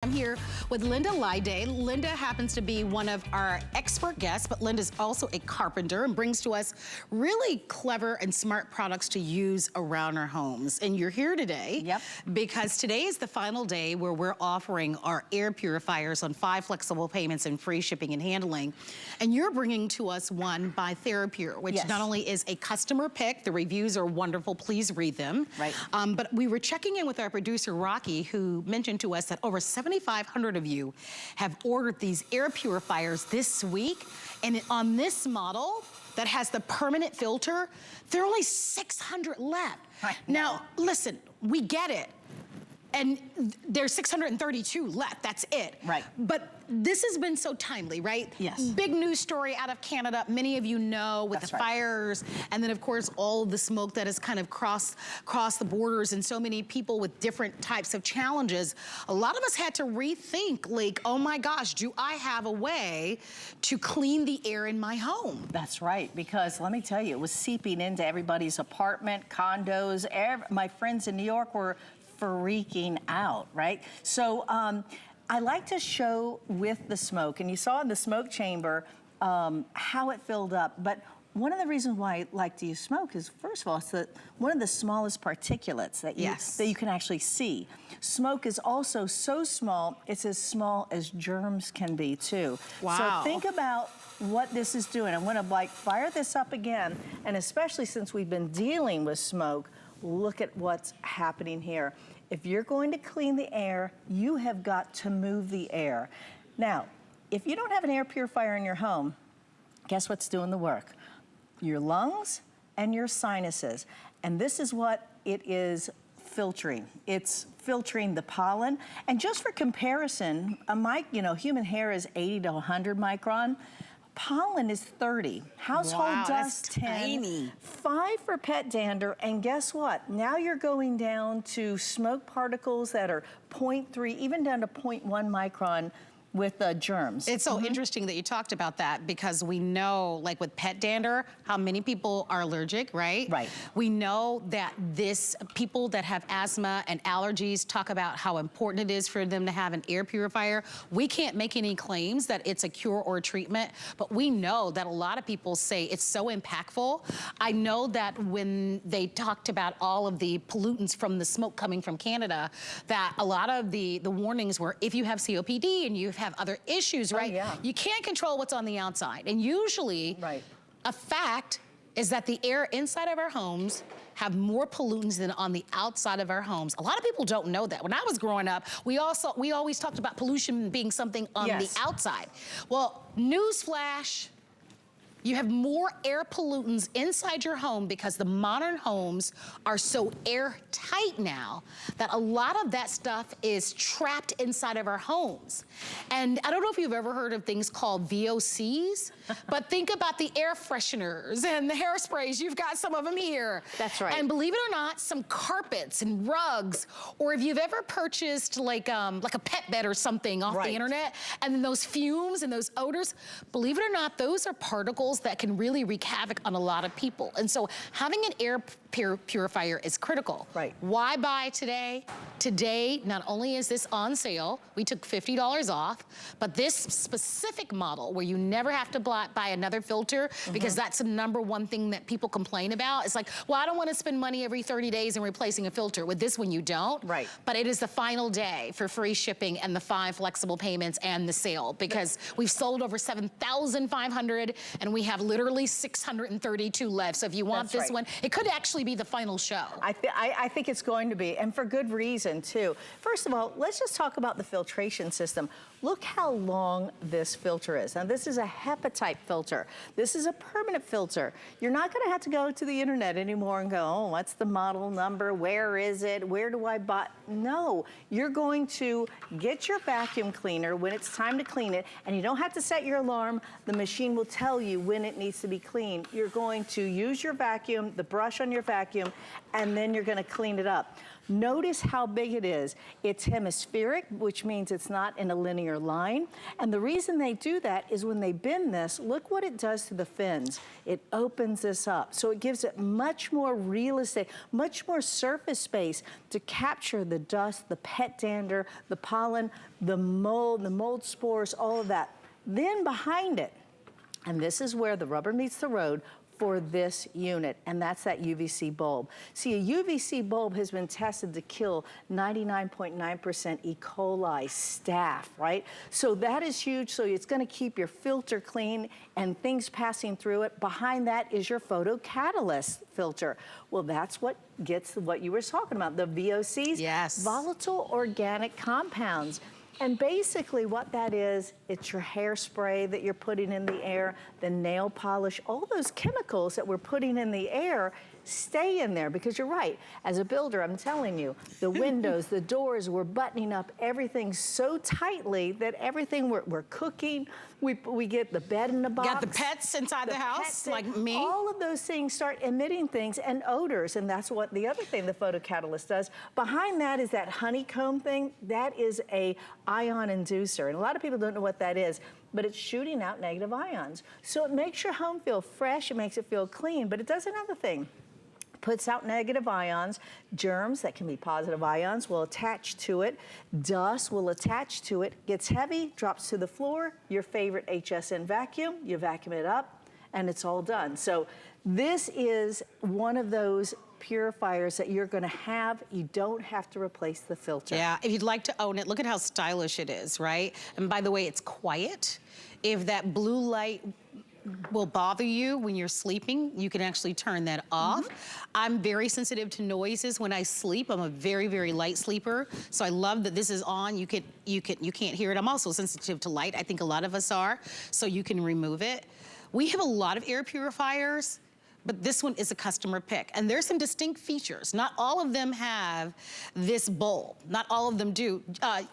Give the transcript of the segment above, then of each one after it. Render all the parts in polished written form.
I'm here with Linda Lyday. Linda happens to be one of our expert guests, but Linda's also a carpenter and brings to us really clever and smart products to use around our homes. And you're here today because today is the final day where we're offering our air purifiers on 5 flexible payments and free shipping and handling. And you're bringing to us one by Therapure, which not only is a customer pick, the reviews are wonderful, please read them. But we were checking in with our producer, Rocky, who mentioned to us that over 7,500 of you have ordered these air purifiers this week, and on this model that has the permanent filter, there are only 600 left. Now, listen, we get it. And there's 632 left, that's it. But this has been so timely, right? Big news story out of Canada. Many of you know with the fires, and then of course all of the smoke that has kind of crossed the borders, and so many people with different types of challenges. A lot of us had to rethink, like, oh my gosh, do I have a way to clean the air in my home? That's right, because let me tell you, it was seeping into everybody's apartment, condos. My friends in New York were freaking out, right? So I like to show with the smoke, and you saw in the smoke chamber how it filled up. But one of the reasons why I like to use smoke is, first of all, it's one of the smallest particulates that you can actually see. Smoke is also so small, it's as small as germs can be too. So think about what this is doing. I'm gonna fire this up again, and especially since we've been dealing with smoke, look at what's happening here. If you're going to clean the air, you have got to move the air. Now, if you don't have an air purifier in your home, guess what's doing the work? Your lungs and your sinuses. And this is what it is filtering. It's filtering the pollen. And just for comparison, human hair is 80 to 100 micron. Pollen is 30. Household dust, 10. Tiny. 5 for pet dander, and guess what? Now you're going down to smoke particles that are 0.3, even down to 0.1 micron with germs. It's so interesting that you talked about that, because we know, like with pet dander, how many people are allergic, right? We know that people that have asthma and allergies talk about how important it is for them to have an air purifier. We can't make any claims that it's a cure or a treatment, but we know that a lot of people say it's so impactful. I know that when they talked about all of the pollutants from the smoke coming from Canada, that a lot of the warnings were, if you have COPD and you have other issues, right? You can't control what's on the outside. And usually, a fact is that the air inside of our homes have more pollutants than on the outside of our homes. A lot of people don't know that. When I was growing up, we always talked about pollution being something on the outside. Well, newsflash, you have more air pollutants inside your home because the modern homes are so airtight now that a lot of that stuff is trapped inside of our homes. And I don't know if you've ever heard of things called VOCs, but think about the air fresheners and the hairsprays. You've got some of them here. That's right. And believe it or not, some carpets and rugs, or if you've ever purchased like a pet bed or something off the internet, and then those fumes and those odors, believe it or not, those are particles that can really wreak havoc on a lot of people. And so having an air purifier is critical. Why buy today? Today, not only is this on sale, we took $50 off, but this specific model where you never have to buy another filter, because that's the #1 thing that people complain about. It's like, well, I don't want to spend money every 30 days in replacing a filter. With this one, you don't. But it is the final day for free shipping and the 5 flexible payments and the sale, because we've sold over 7,500 and we have literally 632 left. So if you want this one, it could actually be the final show. I think it's going to be, and for good reason too. First of all, let's just talk about the filtration system. Look how long this filter is. Now this is a HEPA-type filter. This is a permanent filter. You're not gonna have to go to the internet anymore and go, oh, what's the model number? Where is it? Where do I buy? No, you're going to get your vacuum cleaner when it's time to clean it, and you don't have to set your alarm. The machine will tell you when it needs to be cleaned. You're going to use your vacuum, the brush on your vacuum, and then you're gonna clean it up. Notice how big it is. It's hemispheric, which means it's not in a linear line. And the reason they do that is when they bend this, look what it does to the fins. It opens this up. So it gives it much more real estate, much more surface space to capture the dust, the pet dander, the pollen, the mold spores, all of that. Then behind it, and this is where the rubber meets the road, for this unit, and that's that UVC bulb. See, a UVC bulb has been tested to kill 99.9% E. coli staph, right? So that is huge, so it's gonna keep your filter clean and things passing through it. Behind that is your photocatalyst filter. Well, that's what gets what you were talking about, the VOCs. Yes. Volatile organic compounds. And basically what that is, it's your hairspray that you're putting in the air, the nail polish, all those chemicals that we're putting in the air stay in there, because you're right. As a builder, I'm telling you, the windows, the doors, we're buttoning up everything so tightly that everything we're cooking, we get the bed in the box. Got the pets inside the house, like me. All of those things start emitting things and odors, and that's what the other thing the photocatalyst does. Behind that is that honeycomb thing. That is a ion inducer, and a lot of people don't know what that is, but it's shooting out negative ions. So it makes your home feel fresh, it makes it feel clean, but it does another thing. Puts out negative ions, germs that can be positive ions will attach to it, dust will attach to it, gets heavy, drops to the floor, your favorite HSN vacuum, you vacuum it up, and it's all done. So this is one of those purifiers that you're gonna have, you don't have to replace the filter. Yeah, if you'd like to own it, look at how stylish it is, right? And by the way, it's quiet. If that blue light will bother you when you're sleeping, you can actually turn that off. I'm very sensitive to noises when I sleep. I'm a very, very light sleeper. So I love that this is on. You can't hear it. I'm also sensitive to light. I think a lot of us are. So you can remove it. We have a lot of air purifiers, but this one is a customer pick. And there's some distinct features. Not all of them have this bulb. Not all of them do.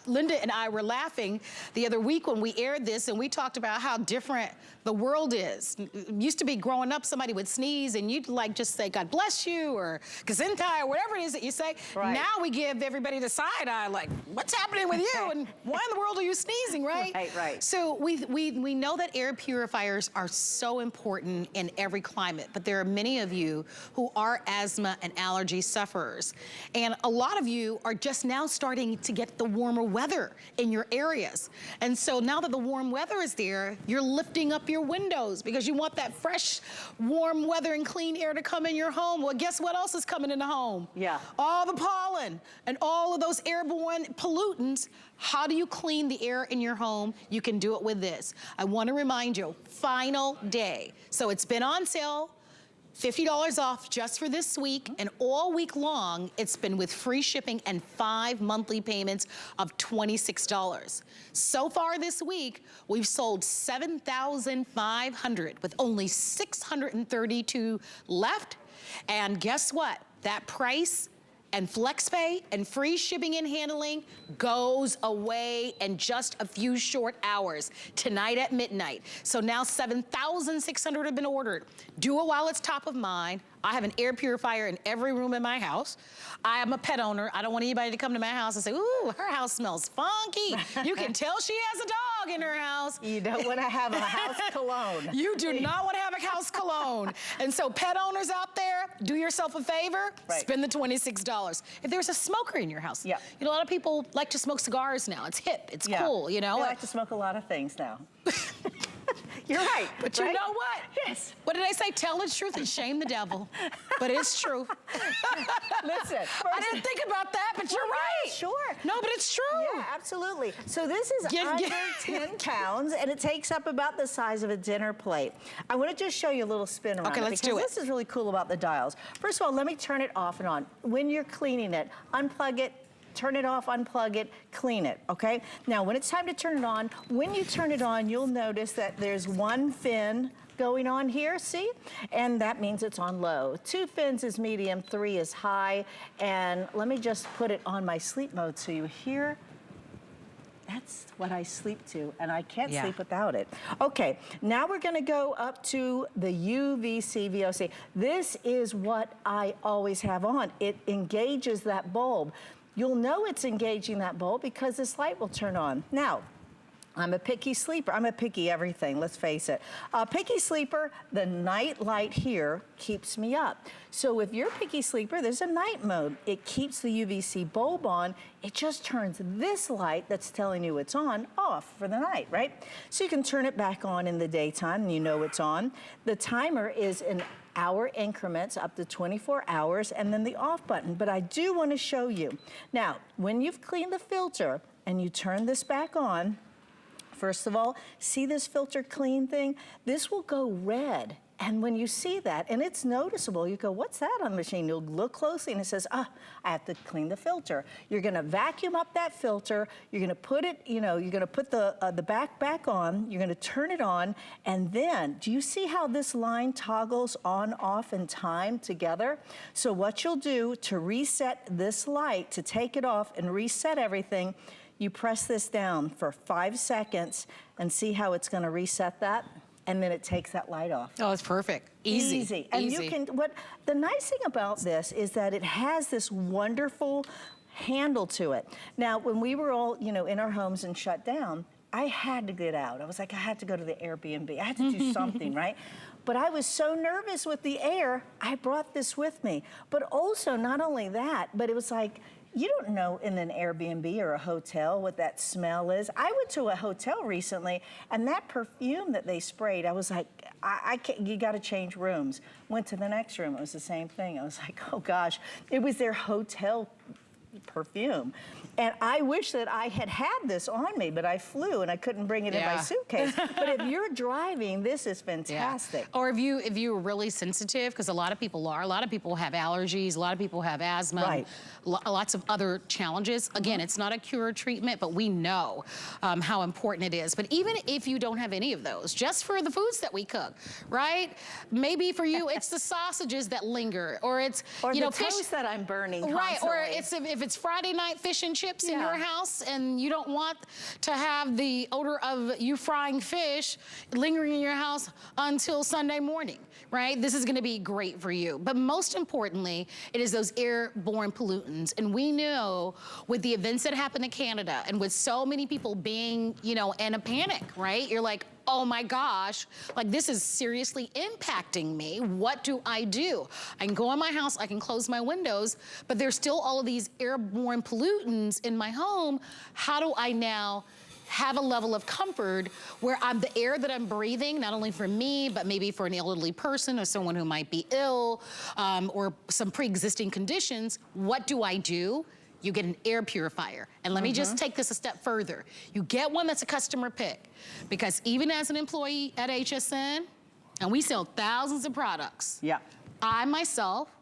Linda and I were laughing the other week when we aired this, and we talked about how different the world is. It used to be growing up, somebody would sneeze and you'd like just say, God bless you, or Gesundheit, or whatever it is that you say. Right. Now we give everybody the side eye, like, what's happening with you? And why in the world are you sneezing, right? Right, right. So we know that air purifiers are so important in every climate, but there are many of you who are asthma and allergy sufferers. And a lot of you are just now starting to get the warmer weather in your areas. And so now that the warm weather is there, you're lifting up your windows because you want that fresh, warm weather and clean air to come in your home. Well, guess what else is coming in the home? Yeah. All the pollen and all of those airborne pollutants. How do you clean the air in your home? You can do it with this. I want to remind you, final day. So it's been on sale. $50 off just for this week, and all week long, it's been with free shipping and 5 monthly payments of $26. So far this week, we've sold 7,500 with only 632 left. And guess what? That price and FlexPay and free shipping and handling goes away in just a few short hours, tonight at midnight. So now 7,600 have been ordered. Do it while it's top of mind. I have an air purifier in every room in my house. I am a pet owner. I don't want anybody to come to my house and say, ooh, her house smells funky. You can tell she has a dog in her house. You don't want to have a house cologne. You do not want to have a house cologne. And so pet owners out there, do yourself a favor, spend the $26. If there's a smoker in your house, you know, a lot of people like to smoke cigars now. It's hip, it's cool, you know? They like to smoke a lot of things now. You're right. But you know what? Yes. What did I say? Tell the truth and shame the devil. But it's true. Listen. I didn't think about that, but you're right. Sure. No, but it's true. Yeah, absolutely. So this is under 10 pounds, and it takes up about the size of a dinner plate. I want to just show you a little spin around let's do it. This is really cool about the dials. First of all, let me turn it off and on. When you're cleaning it, unplug it, turn it off, unplug it, clean it, okay? Now, when it's time to turn it on, when you turn it on, you'll notice that there's one fin going on here, see? And that means it's on low. 2 fins is medium, 3 is high. And let me just put it on my sleep mode so you hear. that's what I sleep to, and I can't sleep without it. Okay, now we're gonna go up to the UVC VOC. This is what I always have on. It engages that bulb. You'll know it's engaging that bulb because this light will turn on. Now, I'm a picky sleeper. I'm a picky everything, let's face it. A picky sleeper, the night light here keeps me up. So if you're a picky sleeper, there's a night mode. It keeps the UVC bulb on. It just turns this light that's telling you it's on off for the night, right? So you can turn it back on in the daytime and you know it's on. The timer is in hour increments up to 24 hours and then the off button. But I do want to show you. Now, when you've cleaned the filter and you turn this back on, first of all, see this filter clean thing? This will go red. And when you see that, and it's noticeable, you go, what's that on the machine? You'll look closely and it says, I have to clean the filter. You're gonna vacuum up that filter, you're gonna put it, you're gonna put the back on, you're gonna turn it on, and then, do you see how this line toggles on, off, and time together? So what you'll do to reset this light, to take it off and reset everything, you press this down for 5 seconds and see how it's gonna reset that? And then it takes that light off. Oh, it's perfect. Easy. And you can, the nice thing about this is that it has this wonderful handle to it. Now, when we were all, in our homes and shut down, I had to get out. I was like, I had to go to the Airbnb. I had to do something, right? But I was so nervous with the air, I brought this with me. But also, not only that, but it was like, you don't know in an Airbnb or a hotel what that smell is. I went to a hotel recently, and that perfume that they sprayed, I was like, I can't, you gotta change rooms. Went to the next room, it was the same thing. I was like, oh gosh, it was their hotel perfume. And I wish that I had this on me, but I flew and I couldn't bring it in my suitcase. But if you're driving, this is fantastic. Or if you're really sensitive, because a lot of people are. A lot of people have allergies. A lot of people have asthma. Right. Lots of other challenges. Again, it's not a cure or treatment, but we know how important it is. But even if you don't have any of those, just for the foods that we cook, right? Maybe for you, it's the sausages that linger, or it's the fish toast that I'm burning right? constantly. Or it's if it's Friday night fish and chips in your house, and you don't want to have the odor of you frying fish lingering in your house until Sunday morning, right? This is going to be great for you. But most importantly, it is those airborne pollutants. And we know with the events that happened in Canada and with so many people being, in a panic, right? You're like, oh my gosh, like this is seriously impacting me. What do? I can go in my house, I can close my windows, but there's still all of these airborne pollutants in my home. How do I now have a level of comfort where the air that I'm breathing, not only for me, but maybe for an elderly person or someone who might be ill or some pre-existing conditions, what do I do? You get an air purifier. And let me just take this a step further. You get one that's a customer pick, because even as an employee at HSN, and we sell thousands of products. Yeah. I myself,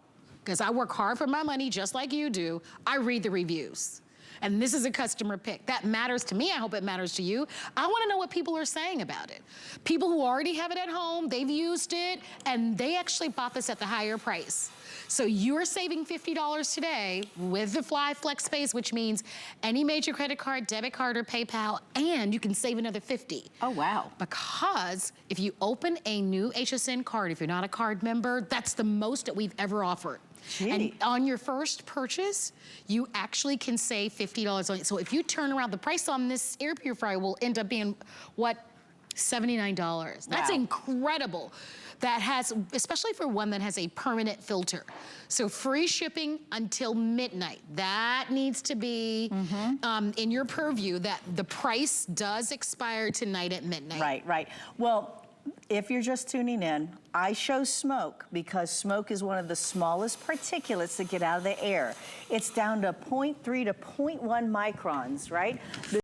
because I work hard for my money just like you do, I read the reviews. And this is a customer pick. That matters to me. I hope it matters to you. I want to know what people are saying about it. People who already have it at home, they've used it, and they actually bought this at the higher price. So you're saving $50 today with the Fly Flex Space, which means any major credit card, debit card, or PayPal, and you can save another $50. Oh, wow. Because if you open a new HSN card, if you're not a card member, that's the most that we've ever offered. Gee. And on your first purchase, you actually can save $50 on it. So if you turn around, the price on this air purifier will end up being, what, $79. That's incredible. That has, especially for one that has a permanent filter. So free shipping until midnight. That needs to be in your purview, that the price does expire tonight at midnight. Right, right. Well, if you're just tuning in, I show smoke because smoke is one of the smallest particulates that get out of the air. It's down to 0.3 to 0.1 microns, right?